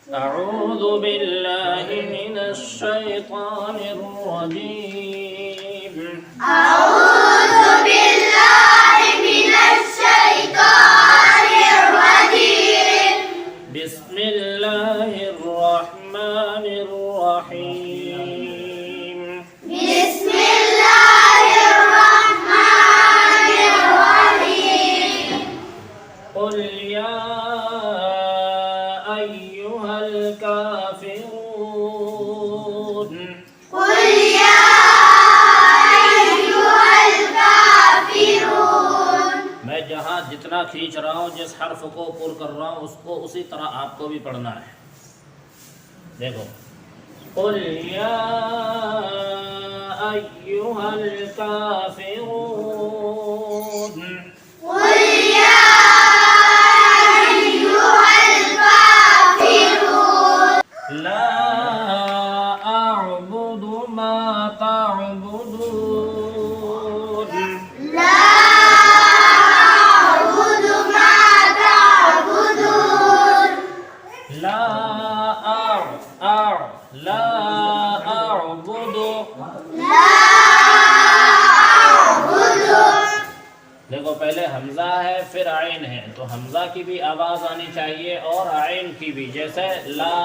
अऊज़ु बिल्लाहि मिनश शैतानिर रजीम। अऊज़ु बिल्लाहि मिनश शैतानिर रजीम। बिस्मिल्लाहिर रहमानिर रहीम। बिस्मिल्लाहिर रहमानिर रहीम। कुल या अय्युहल काफिरून। कुल या अय्युहल काफिरून। मैं जहाँ जितना खींच रहा हूँ, जिस हर्फ को पुर कर रहा हूँ, उसको उसी तरह आपको भी पढ़ना है। देखो, कुल या अय्युहल काफिरून। कुल या अय्युहल काफिरून। ला अअबुदु मा तअबुदून। ला अअबुदु मा तअबुदून। ला अअबुदु। ला अअबुदु। देखो, पहले हमजा है फिर आइन है, तो हमजा की भी आवाज आनी चाहिए और आइन की भी। जैसे ला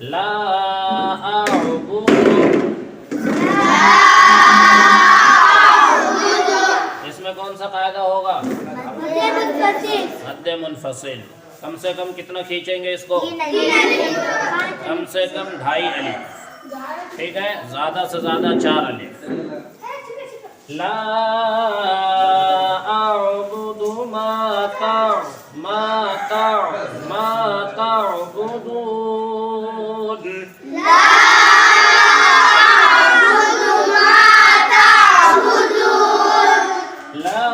ला अअबुदु। इसमें कौन सा कायदा होगा? मद्दे मुनफसिल। कम से कम कितना खींचेंगे इसको? कम से कम 2.5 अलिफ। ठीक है, ज्यादा से ज्यादा 4 अलिफ। ला अअबुदु मा तअबुदून। ला अअबुदु मा तअबुदून। ला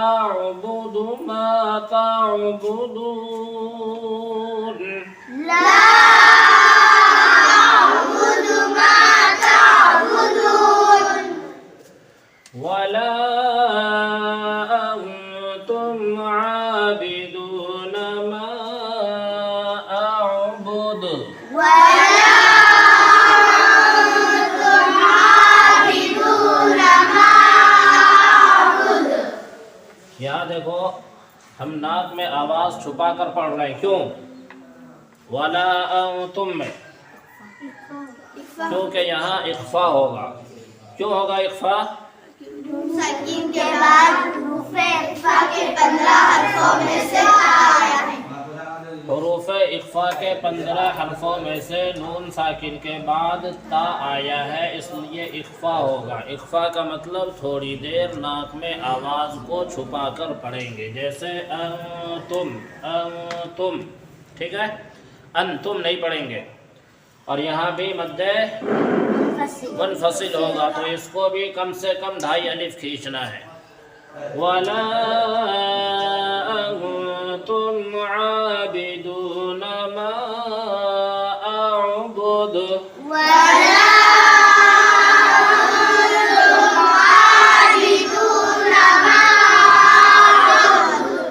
अअबुदु मा तअबुदून। ला अअबुदु मा तअबुदून। वला अंतुम आबिदून मा अअबुद। वला अंतुम आबिदून मा अअबुद। यहाँ देखो, हम नाक में आवाज छुपा कर पढ़ रहे हैं। क्यों? वला अंतुम में, क्योंकि यहाँ इख्फा होगा। क्यों होगा इख्फा? सकीन के बाद हुरूफ़े इख्फा के 15 हर्फों में से आया है। हुरूफ़ इख्फा के 15 हर्फों में से नून साकिन के बाद ता आया है, इसलिए इख्फा होगा। इख्फा का मतलब थोड़ी देर नाक में आवाज़ को छुपा कर पढ़ेंगे। जैसे तुम, ठीक है, तुम नहीं पढ़ेंगे। और यहाँ भी मद्दे मुनफसिल होगा, तो इसको भी कम से कम 2.5 अलिफ खींचना है। वला अंतुम आबिदून मा अअबुद। वला अंतुम आबिदून मा अअबुद।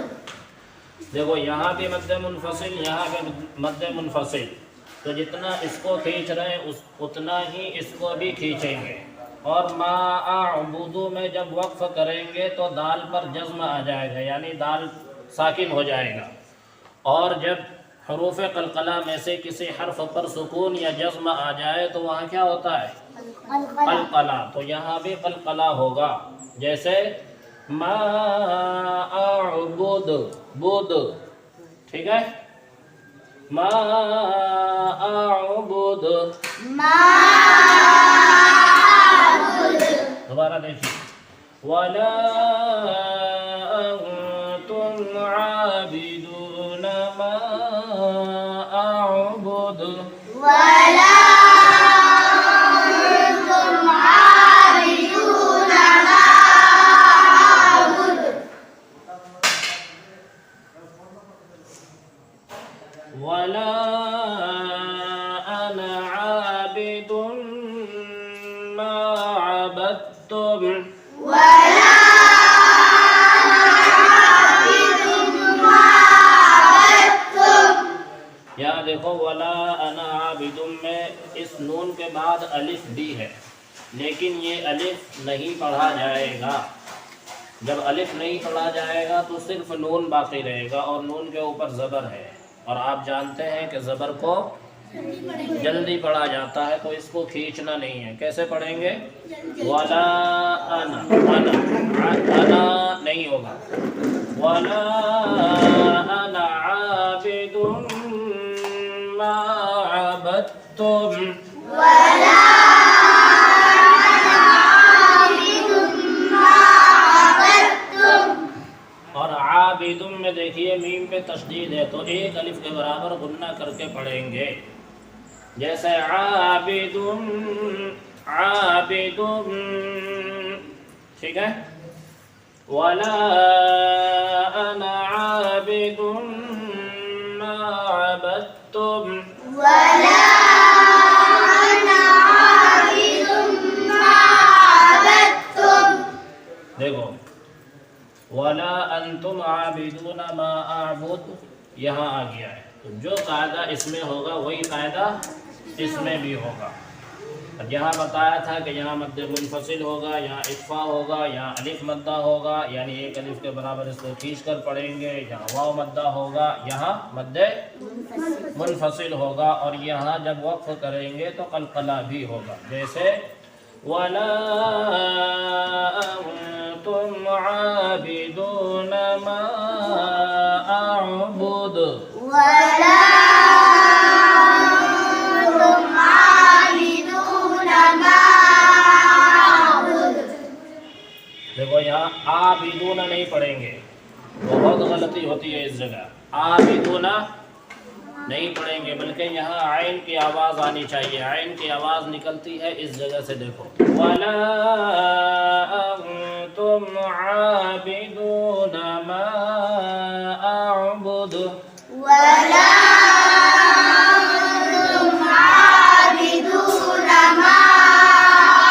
देखो, यहाँ भी मद्दे मुनफसिल, यहाँ भी मद्दे मुनफसिल, तो जितना इसको खींच रहे हैं उतना ही इसको भी खींचेंगे। और मा अअबुदु में जब वक्फ करेंगे तो दाल पर जज्म आ जाएगा, यानी दाल साकिन हो जाएगा। और जब हरूफ कलकला में से किसी हर्फ पर सुकून या जज्म आ जाए तो वहाँ क्या होता है? कलकला। तो यहाँ भी कलकला होगा। जैसे मा अअबुद, बुद, ठीक है, मा अअबुद। मा अअबुद। दोबारा देखिए, वला अंतुम आबिदून मा अअबुद। वला अंतुम आबिदून मा अअबुद। वला अना आबिदुन मा अबदतुम। वला आबिदुन मा नून के बाद अलिफ भी है, लेकिन ये अलिफ नहीं पढ़ा जाएगा। जब अलिफ नहीं पढ़ा जाएगा तो सिर्फ नून बाकी रहेगा और नून के ऊपर ज़बर है, और आप जानते हैं कि ज़बर को जल्दी पढ़ा जाता है, तो इसको खींचना नहीं है। कैसे पढ़ेंगे? वला अना, अना नहीं होगा। वला अना आबिदुम मा अबदतुम, वला अना आबिदुम मा अबदतुम। और आबिदुम में देखिए मीम पे तशदीद है, तो एक अलिफ के बराबर गुन्ना करके पढ़ेंगे। जैसे आबिदुम, आबिदुम, ठीक है। वला अना आबिदुम मा अबदतुम, वला अना आबिदुम मा अबदतुम। देखो वला अंतुम आबिदून मा अअबुद यहाँ आ गया है, तो जो कायदा इसमें होगा वही कायदा इसमें भी होगा। अब यहाँ बताया था कि यहाँ मद्द मुनफसिल होगा, यहाँ इख्फा होगा, यहाँ अलिफ मद्दा होगा, यानी एक अलिफ के बराबर इसको खींच कर पढ़ेंगे। यहाँ वाव मद्दा होगा, यहाँ मद्द मुनफसिल होगा, और यहाँ जब वक्फ करेंगे तो कलकला भी होगा। जैसे वला अंतुम आबिदून मा अअबुद, वला अंतुम आबिदून मा अअबुद। देखो यहाँ आबिदूना नहीं पढ़ेंगे, बहुत गलती होती है इस जगह। आबिदूना नहीं पढ़ेंगे, बल्कि यहाँ आइन की आवाज़ आनी चाहिए। आइन की आवाज़ निकलती है इस जगह से। देखो वला अंतुम आबिदून मा अअबुद, वला अंतुम आबिदून मा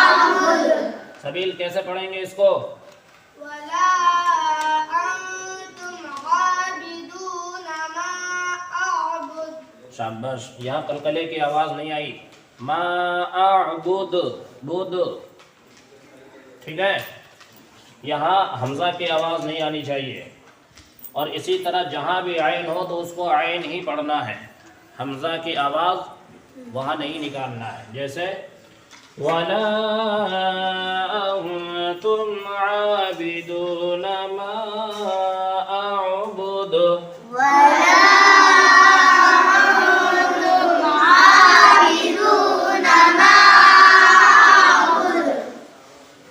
अअबुद। सबील कैसे पढ़ेंगे इसको? वला अंतुम आबिदून मा अअबुद। शाबाश, यहाँ कलकले की आवाज़ नहीं आई। मा अअबुद, बुद, ठीक है। यहाँ हमज़ा की आवाज़ नहीं आनी चाहिए, और इसी तरह जहाँ भी आइन हो तो उसको आइन ही पढ़ना है, हमज़ा की आवाज़ वहाँ नहीं निकालना है। जैसे वला अंतुम आबिदून मा अअबुद, वला अंतुम आबिदून मा अअबुद।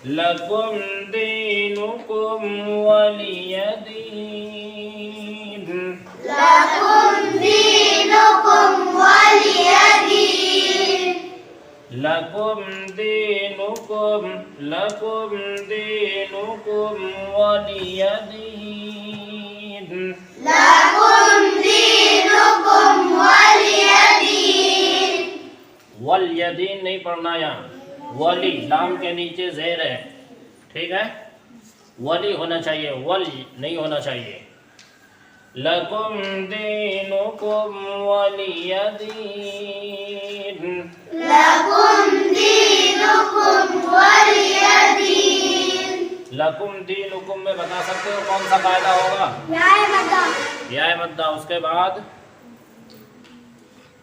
लकुम दीनुकुम वलिय दीन, लकुम दीनुकुम वलिय दीन। लकुम दीनुकुम, लकुम दीनुकुम वलिय दीन, लकुम दीनुकुम वलिय दीन। वलिय दीन नहीं पढ़ना यहाँ, वली लाम के नीचे ज़ेर है, ठीक है। वली होना चाहिए, वली नहीं होना चाहिए। लकुम दीनुकुम वलिय दीन, लकुम दीनुकुम वलिय दीन। लकुम दीनुकुम में बता सकते हो कौन सा कायदा होगा? न्याय मद्दा। याय मद्दा, उसके बाद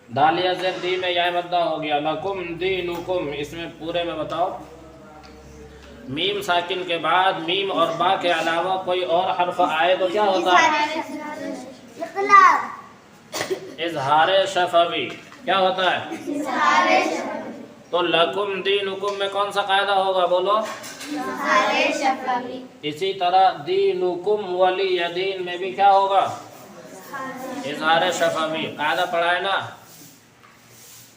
दालिया ज़ेर दी में याय मद्दा हो गया। लकुम दीनुकुम, इसमें पूरे में बताओ। मीम साकिन के बाद मीम और बा के अलावा कोई और हर्फ आए तो क्या होता है? इज़हार शफवी। क्या होता है? तो लकुम दीनुकुम में कौन सा कायदा होगा? बोलो। इसी तरह दीनुकुम वलिय दीन में भी क्या होगा? इज़हार शफवी। कायदा पढ़ा है ना?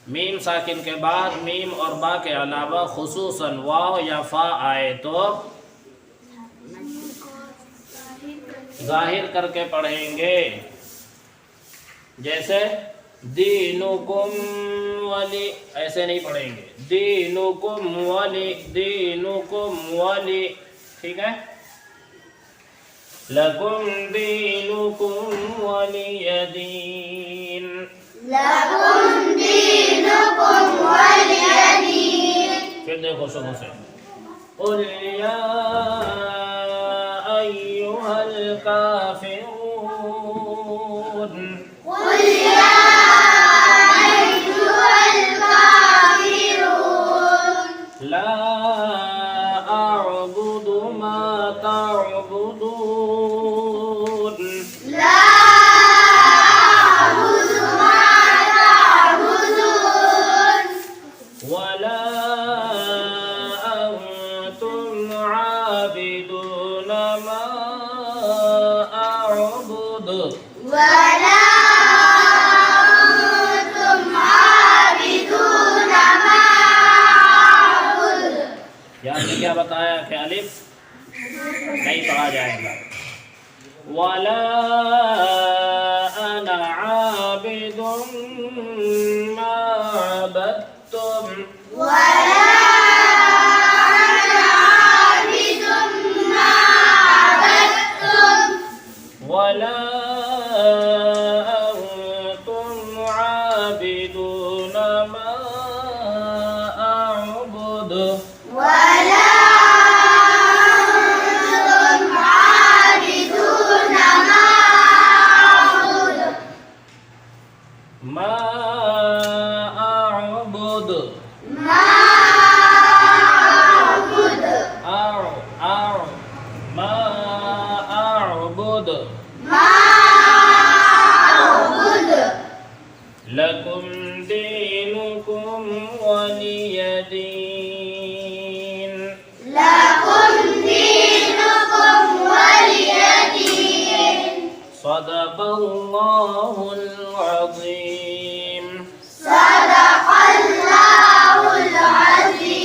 मीम साकिन के बाद मीम और बा के अलावा खुसूसन वाव या फा आए तो जाहिर करके पढ़ेंगे। जैसे दीनुकुम वली, ऐसे नहीं पढ़ेंगे। दीनुकुम वली, दीनुकुम वली, ठीक है। लकुम दीनुकुम वलिय दीन, लकुम दीनुकुम वलिय देखो शुरू से। कुल या अय्युहल काफिरून, कुल या अय्युहल काफिरून, ला अअबुदु मा तअबुदून, ला अअबुदु मा तअबुदून, वला अंतुम आबिदून मा अअबुदु, वला अंतुम आबिदून मा अअबुद। यहाँ पे क्या बताया कि अलिफ नहीं पढ़ा जाएगा। वला अना आबिदुम मा अबदतुम, वला अना आबिदुम मा अबदतुम, वला अंतुम आबिदून मा अअबुदु, वला अंतुम आबिदून मा अअबुद। मा अअबुदु, मा अअबुद, मा अअबुदु, मा अअबुद। लकुम दीनुकुम वलिय दीन। लकुम दीनुकुम वलिय दीन। सदक़ल्लाहुल अज़ीम। सदक़ल्लाहुल अज़ीम।